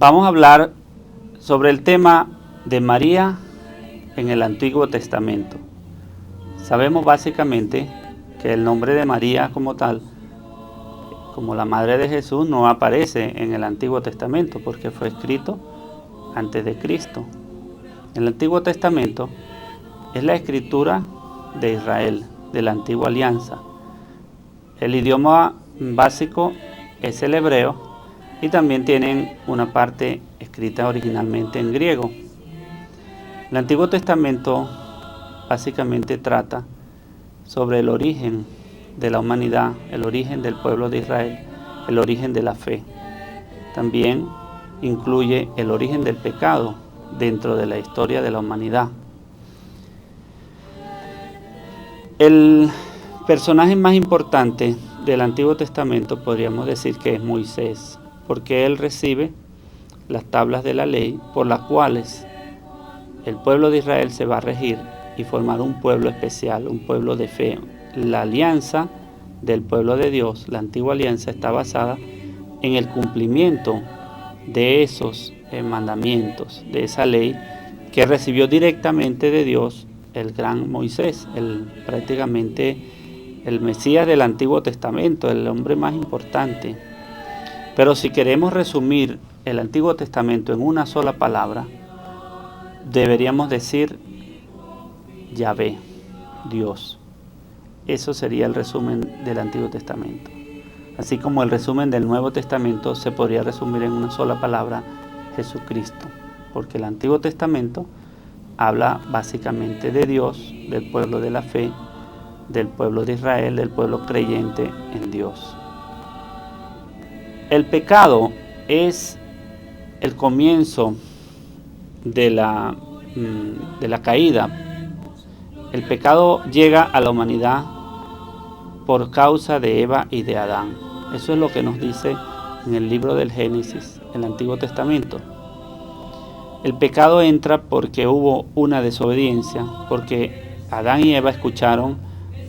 Vamos a hablar sobre el tema de María en el Antiguo Testamento. Sabemos básicamente que el nombre de María como tal, como la madre de Jesús, no aparece en el Antiguo Testamento porque fue escrito antes de Cristo. El Antiguo Testamento es la escritura de Israel, de la Antigua Alianza. El idioma básico es el hebreo y también tienen una parte escrita originalmente en griego. El Antiguo Testamento básicamente trata sobre el origen de la humanidad, el origen del pueblo de Israel, el origen de la fe. También incluye el origen del pecado dentro de la historia de la humanidad. El personaje más importante del Antiguo Testamento podríamos decir que es Moisés, porque él recibe las tablas de la ley por las cuales el pueblo de Israel se va a regir y formar un pueblo especial, un pueblo de fe. La alianza del pueblo de Dios, la antigua alianza, está basada en el cumplimiento de esos mandamientos, de esa ley que recibió directamente de Dios el gran Moisés, prácticamente el Mesías del Antiguo Testamento, el hombre más importante. Pero si queremos resumir el Antiguo Testamento en una sola palabra, deberíamos decir Yahvé, Dios. Eso sería el resumen del Antiguo Testamento. Así como el resumen del Nuevo Testamento se podría resumir en una sola palabra, Jesucristo. Porque el Antiguo Testamento habla básicamente de Dios, del pueblo de la fe, del pueblo de Israel, del pueblo creyente en Dios. El pecado es el comienzo de la caída. El pecado llega a la humanidad por causa de Eva y de Adán. Eso es lo que nos dice en el libro del Génesis, el Antiguo Testamento. El pecado entra porque hubo una desobediencia, porque Adán y Eva escucharon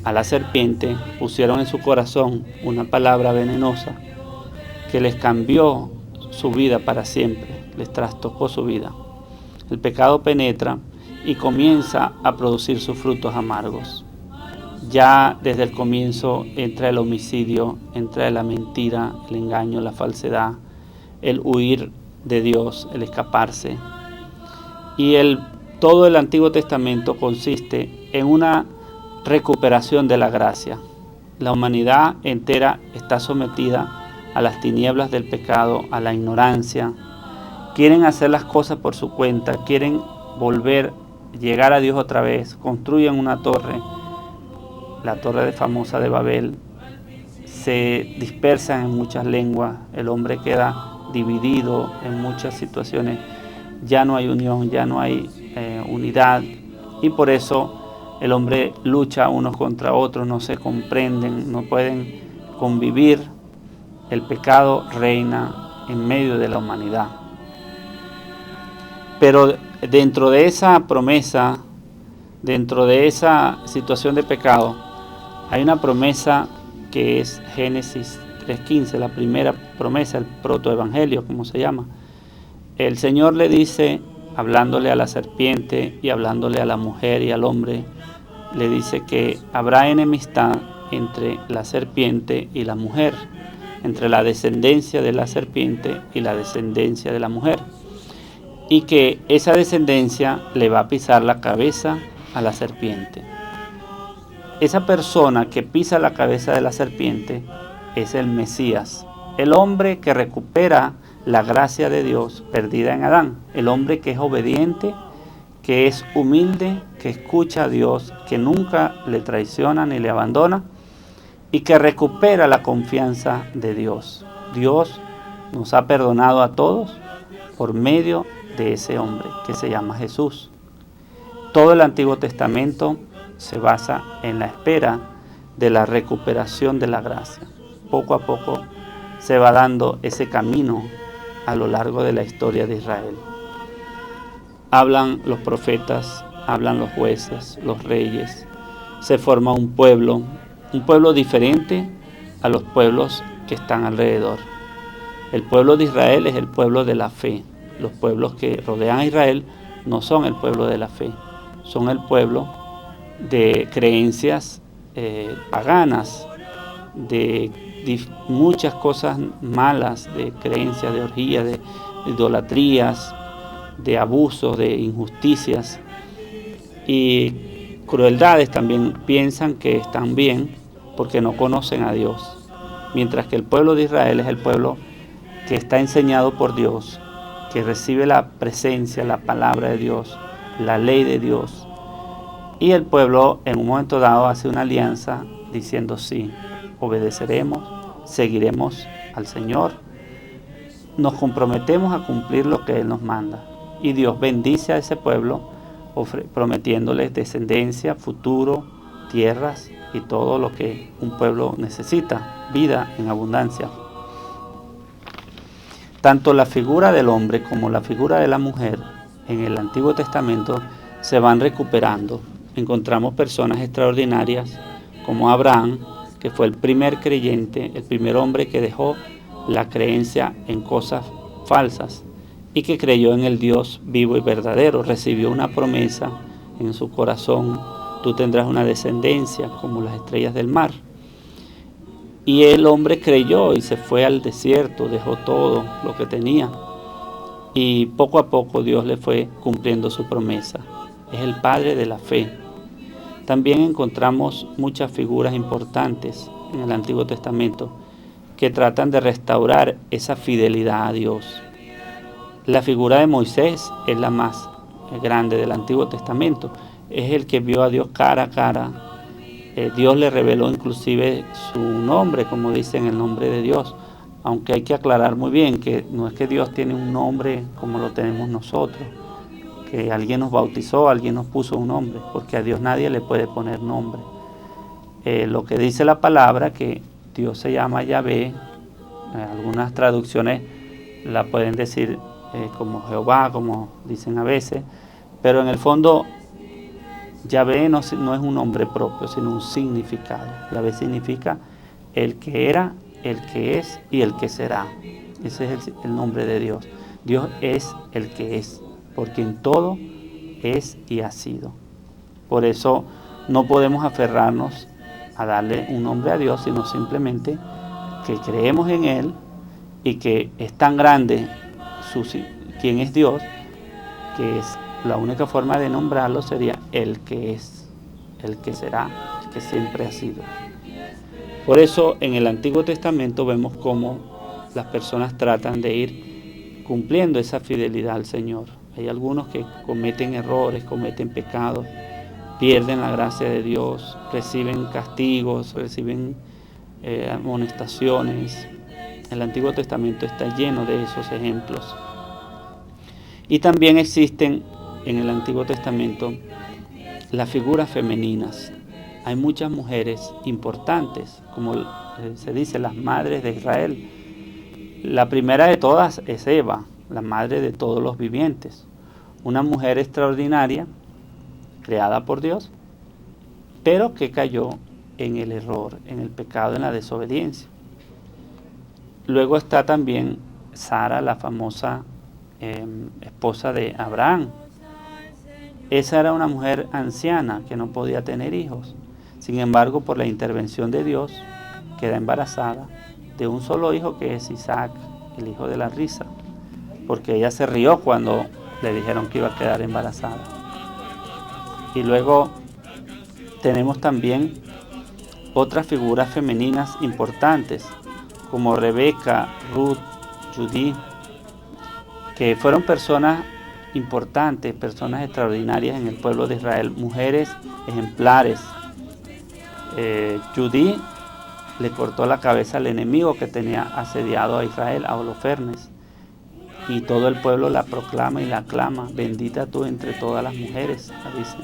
a la serpiente, pusieron en su corazón una palabra venenosa que les cambió su vida para siempre, les trastocó su vida. El pecado penetra y comienza a producir sus frutos amargos. Ya desde el comienzo entra el homicidio, entra la mentira, el engaño, la falsedad, el huir de Dios, el escaparse. Y todo el Antiguo Testamento consiste en una recuperación de la gracia. La humanidad entera está sometida a las tinieblas del pecado, a la ignorancia. Quieren hacer las cosas por su cuenta, quieren llegar a Dios otra vez, construyen una torre, la torre famosa de Babel, se dispersan en muchas lenguas, el hombre queda dividido en muchas situaciones, ya no hay unión, ya no hay unidad, y por eso el hombre lucha unos contra otros, no se comprenden, no pueden convivir. El pecado reina en medio de la humanidad. Pero dentro de esa promesa, dentro de esa situación de pecado, hay una promesa que es Génesis 3:15, la primera promesa, el protoevangelio, como se llama. El Señor le dice, hablándole a la serpiente y hablándole a la mujer y al hombre, le dice que habrá enemistad entre la serpiente y la mujer, entre la descendencia de la serpiente y la descendencia de la mujer, y que esa descendencia le va a pisar la cabeza a la serpiente. Esa persona que pisa la cabeza de la serpiente es el Mesías, el hombre que recupera la gracia de Dios perdida en Adán, el hombre que es obediente, que es humilde, que escucha a Dios, que nunca le traiciona ni le abandona, y que recupera la confianza de Dios. Dios nos ha perdonado a todos por medio de ese hombre que se llama Jesús. Todo el Antiguo Testamento se basa en la espera de la recuperación de la gracia. Poco a poco se va dando ese camino a lo largo de la historia de Israel. Hablan los profetas, hablan los jueces, los reyes. Se forma un pueblo diferente a los pueblos que están alrededor. El pueblo de Israel es el pueblo de la fe. Los pueblos que rodean a Israel no son el pueblo de la fe, son el pueblo de creencias paganas, de muchas cosas malas, de creencias, de orgías, de idolatrías, de abusos, de injusticias y crueldades. También piensan que están bien porque no conocen a Dios, mientras que el pueblo de Israel es el pueblo que está enseñado por Dios, que recibe la presencia, la palabra de Dios, la ley de Dios. Y el pueblo en un momento dado hace una alianza diciendo sí, obedeceremos, seguiremos al Señor, nos comprometemos a cumplir lo que Él nos manda. Y Dios bendice a ese pueblo prometiéndoles descendencia, futuro, tierras y todo lo que un pueblo necesita, vida en abundancia. Tanto la figura del hombre como la figura de la mujer en el Antiguo Testamento se van recuperando. Encontramos personas extraordinarias como Abraham, que fue el primer creyente, el primer hombre que dejó la creencia en cosas falsas y que creyó en el Dios vivo y verdadero. Recibió una promesa en su corazón: tú tendrás una descendencia como las estrellas del mar. Y el hombre creyó y se fue al desierto, dejó todo lo que tenía. Y poco a poco Dios le fue cumpliendo su promesa. Es el padre de la fe. También encontramos muchas figuras importantes en el Antiguo Testamento que tratan de restaurar esa fidelidad a Dios. La figura de Moisés es la más grande del Antiguo Testamento. Es el que vio a Dios cara a cara. Dios le reveló inclusive su nombre, como dice en el nombre de Dios. Aunque hay que aclarar muy bien que no es que Dios tiene un nombre como lo tenemos nosotros, que alguien nos bautizó, alguien nos puso un nombre, porque a Dios nadie le puede poner nombre. Lo que dice la palabra, que Dios se llama Yahvé, algunas traducciones la pueden decir como Jehová, como dicen a veces, pero en el fondo Yahvé no es un nombre propio, sino un significado. Yahvé significa el que era, el que es y el que será. Ese es el nombre de Dios. Dios es el que es, porque en todo es y ha sido. Por eso no podemos aferrarnos a darle un nombre a Dios, sino simplemente que creemos en Él y que es tan grande quién es Dios, que es la única forma de nombrarlo sería el que es, el que será, el que siempre ha sido. Por eso en el Antiguo Testamento vemos cómo las personas tratan de ir cumpliendo esa fidelidad al Señor. Hay algunos que cometen errores, cometen pecados, pierden la gracia de Dios, reciben castigos, reciben amonestaciones. El Antiguo Testamento está lleno de esos ejemplos. Y también existen en el Antiguo Testamento las figuras femeninas. Hay muchas mujeres importantes, como se dice, las madres de Israel. La primera de todas es Eva, la madre de todos los vivientes. Una mujer extraordinaria, creada por Dios, pero que cayó en el error, en el pecado, en la desobediencia. Luego está también Sara, la famosa esposa de Abraham. Esa era una mujer anciana que no podía tener hijos. Sin embargo, por la intervención de Dios, queda embarazada de un solo hijo, que es Isaac, el hijo de la risa, porque ella se rió cuando le dijeron que iba a quedar embarazada. Y luego tenemos también otras figuras femeninas importantes, como Rebeca, Ruth, Judith, que fueron personas importantes, personas extraordinarias en el pueblo de Israel, mujeres ejemplares. Judith le cortó la cabeza al enemigo que tenía asediado a Israel, a Holofernes, y todo el pueblo la proclama y la aclama: bendita tú entre todas las mujeres, dice.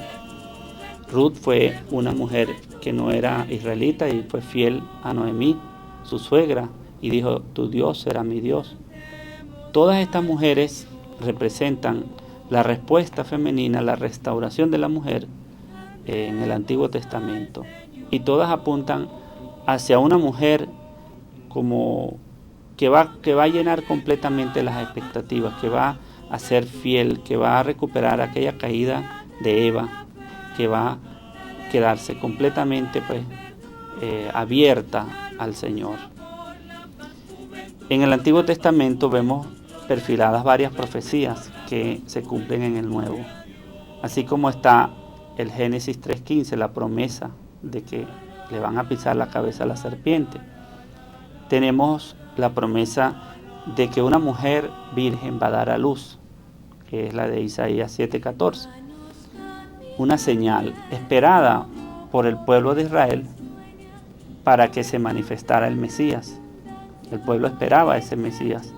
Ruth fue una mujer que no era israelita y fue fiel a Noemí, su suegra, y dijo: tu Dios será mi Dios. Todas estas mujeres representan la respuesta femenina, la restauración de la mujer en el Antiguo Testamento. Y todas apuntan hacia una mujer como que va a llenar completamente las expectativas, que va a ser fiel, que va a recuperar aquella caída de Eva, que va a quedarse completamente abierta al Señor. En el Antiguo Testamento vemos perfiladas varias profecías que se cumplen en el Nuevo, así como está el Génesis 3:15, la promesa de que le van a pisar la cabeza a la serpiente. Tenemos la promesa de que una mujer virgen va a dar a luz, que es la de Isaías 7:14, una señal esperada por el pueblo de Israel para que se manifestara el Mesías. El pueblo esperaba a ese Mesías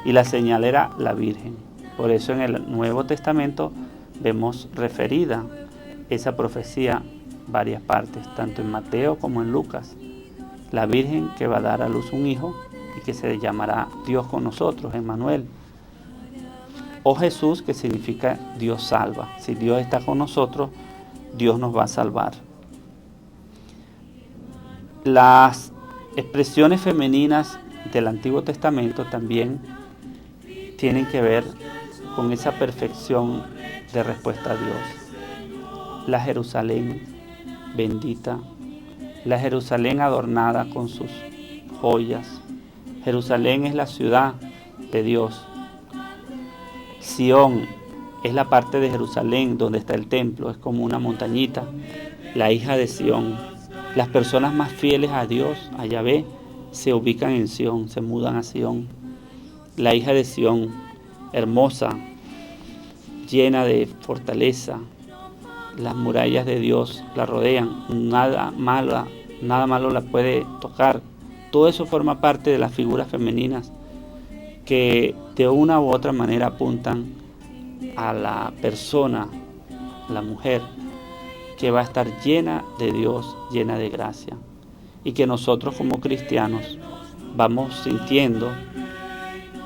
y la señal era la Virgen. Por eso en el Nuevo Testamento vemos referida esa profecía varias partes, tanto en Mateo como en Lucas. La Virgen que va a dar a luz un hijo y que se llamará Dios con nosotros, Emmanuel. O Jesús, que significa Dios salva. Si Dios está con nosotros, Dios nos va a salvar. Las expresiones femeninas del Antiguo Testamento también tienen que ver con esa perfección de respuesta a Dios. La Jerusalén bendita, la Jerusalén adornada con sus joyas. Jerusalén es la ciudad de Dios. Sión es la parte de Jerusalén donde está el templo, es como una montañita, la hija de Sión. Las personas más fieles a Dios, a Yahvé, se ubican en Sión, se mudan a Sión. La hija de Sión, hermosa, llena de fortaleza, las murallas de Dios la rodean, nada malo la puede tocar. Todo eso forma parte de las figuras femeninas que de una u otra manera apuntan a la persona, la mujer, que va a estar llena de Dios, llena de gracia, y que nosotros como cristianos vamos sintiendo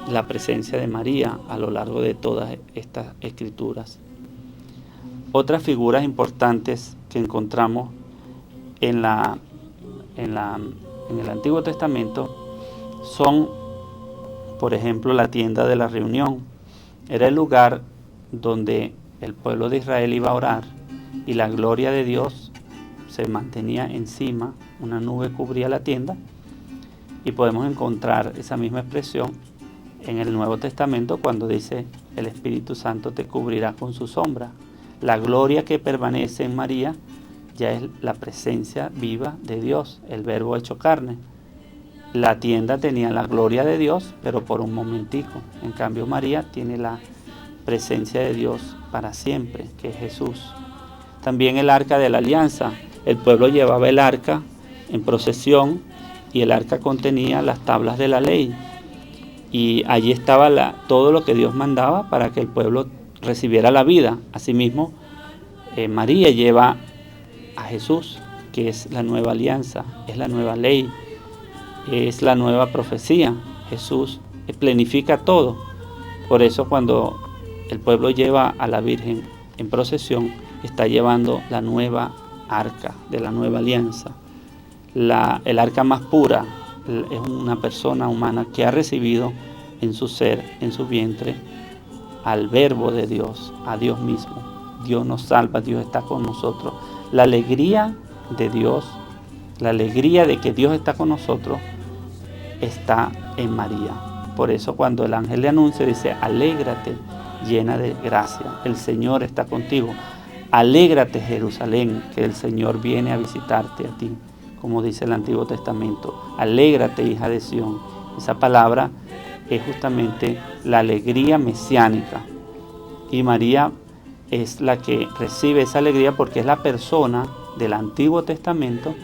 la presencia de María a lo largo de todas estas escrituras. Otras figuras importantes que encontramos en el Antiguo Testamento son, por ejemplo, la tienda de la reunión. Era el lugar donde el pueblo de Israel iba a orar y la gloria de Dios se mantenía encima, una nube cubría la tienda, y podemos encontrar esa misma expresión en el Nuevo Testamento cuando dice: el Espíritu Santo te cubrirá con su sombra. La gloria que permanece en María ya es la presencia viva de Dios, el Verbo hecho carne. La tienda tenía la gloria de Dios, pero por un momentico. En cambio, María tiene la presencia de Dios para siempre, que es Jesús. También el arca de la alianza. El pueblo llevaba el arca en procesión y el arca contenía las tablas de la ley. Y allí estaba todo lo que Dios mandaba para que el pueblo recibiera la vida. Asimismo, María lleva a Jesús, que es la nueva alianza, es la nueva ley, es la nueva profecía. Jesús planifica todo. Por eso cuando el pueblo lleva a la Virgen en procesión, está llevando la nueva arca de la nueva alianza. El arca más pura es una persona humana que ha recibido en su ser, en su vientre, al Verbo de Dios, a Dios mismo. Dios nos salva, Dios está con nosotros. La alegría de Dios, la alegría de que Dios está con nosotros, está en María. Por eso cuando el ángel le anuncia, dice: alégrate, llena de gracia, el Señor está contigo. Alégrate, Jerusalén, que el Señor viene a visitarte a ti, como dice el Antiguo Testamento. Alégrate, hija de Sión. Esa palabra es justamente la alegría mesiánica. Y María es la que recibe esa alegría porque es la persona del Antiguo Testamento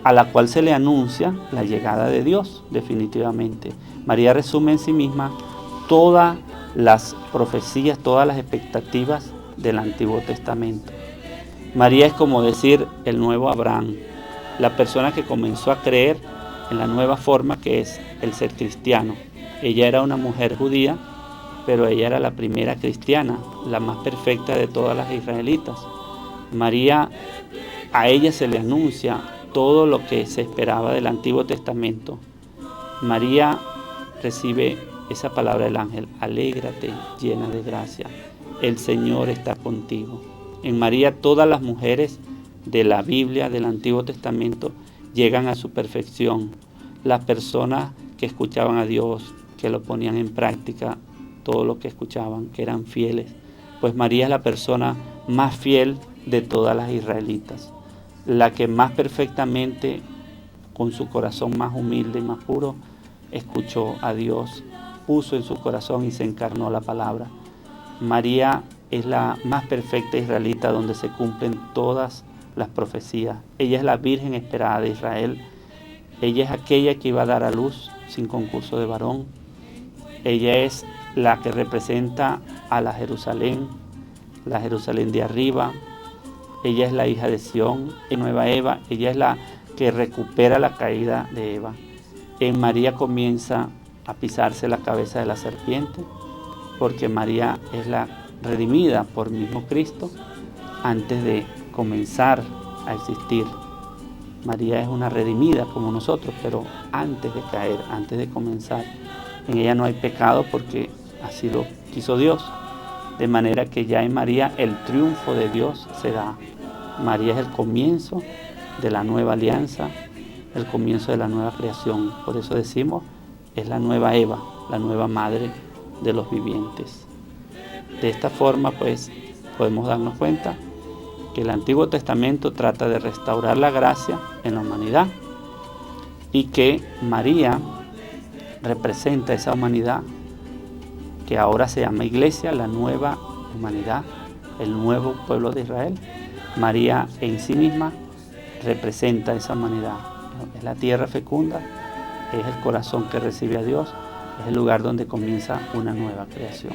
a la cual se le anuncia la llegada de Dios, definitivamente. María resume en sí misma todas las profecías, todas las expectativas del Antiguo Testamento. María es como decir el nuevo Abraham, la persona que comenzó a creer en la nueva forma que es el ser cristiano. Ella era una mujer judía, pero ella era la primera cristiana, la más perfecta de todas las israelitas. María, a ella se le anuncia todo lo que se esperaba del Antiguo Testamento. María recibe esa palabra del ángel: alégrate, llena de gracia, el Señor está contigo. En María todas las mujeres de la Biblia, del Antiguo Testamento, llegan a su perfección. Las personas que escuchaban a Dios, que lo ponían en práctica, todo lo que escuchaban, que eran fieles. Pues María es la persona más fiel de todas las israelitas, la que más perfectamente, con su corazón más humilde y más puro, escuchó a Dios, puso en su corazón y se encarnó la palabra. María es la más perfecta israelita, donde se cumplen todas las profecías. Ella es la Virgen esperada de Israel. Ella es aquella que iba a dar a luz sin concurso de varón. Ella es la que representa a la Jerusalén de arriba. Ella es la hija de Sión, la nueva Eva. Ella es la que recupera la caída de Eva. En María comienza a pisarse la cabeza de la serpiente, porque María es la redimida por mismo Cristo antes de comenzar a existir. María es una redimida como nosotros, pero antes de caer, antes de comenzar. En ella no hay pecado porque así lo quiso Dios. De manera que ya en María el triunfo de Dios se da. María es el comienzo de la nueva alianza, el comienzo de la nueva creación. Por eso decimos, es la nueva Eva, la nueva madre de los vivientes. De esta forma, pues, podemos darnos cuenta que el Antiguo Testamento trata de restaurar la gracia en la humanidad y que María representa esa humanidad que ahora se llama Iglesia, la nueva humanidad, el nuevo pueblo de Israel. María en sí misma representa esa humanidad. Es la tierra fecunda, es el corazón que recibe a Dios, es el lugar donde comienza una nueva creación.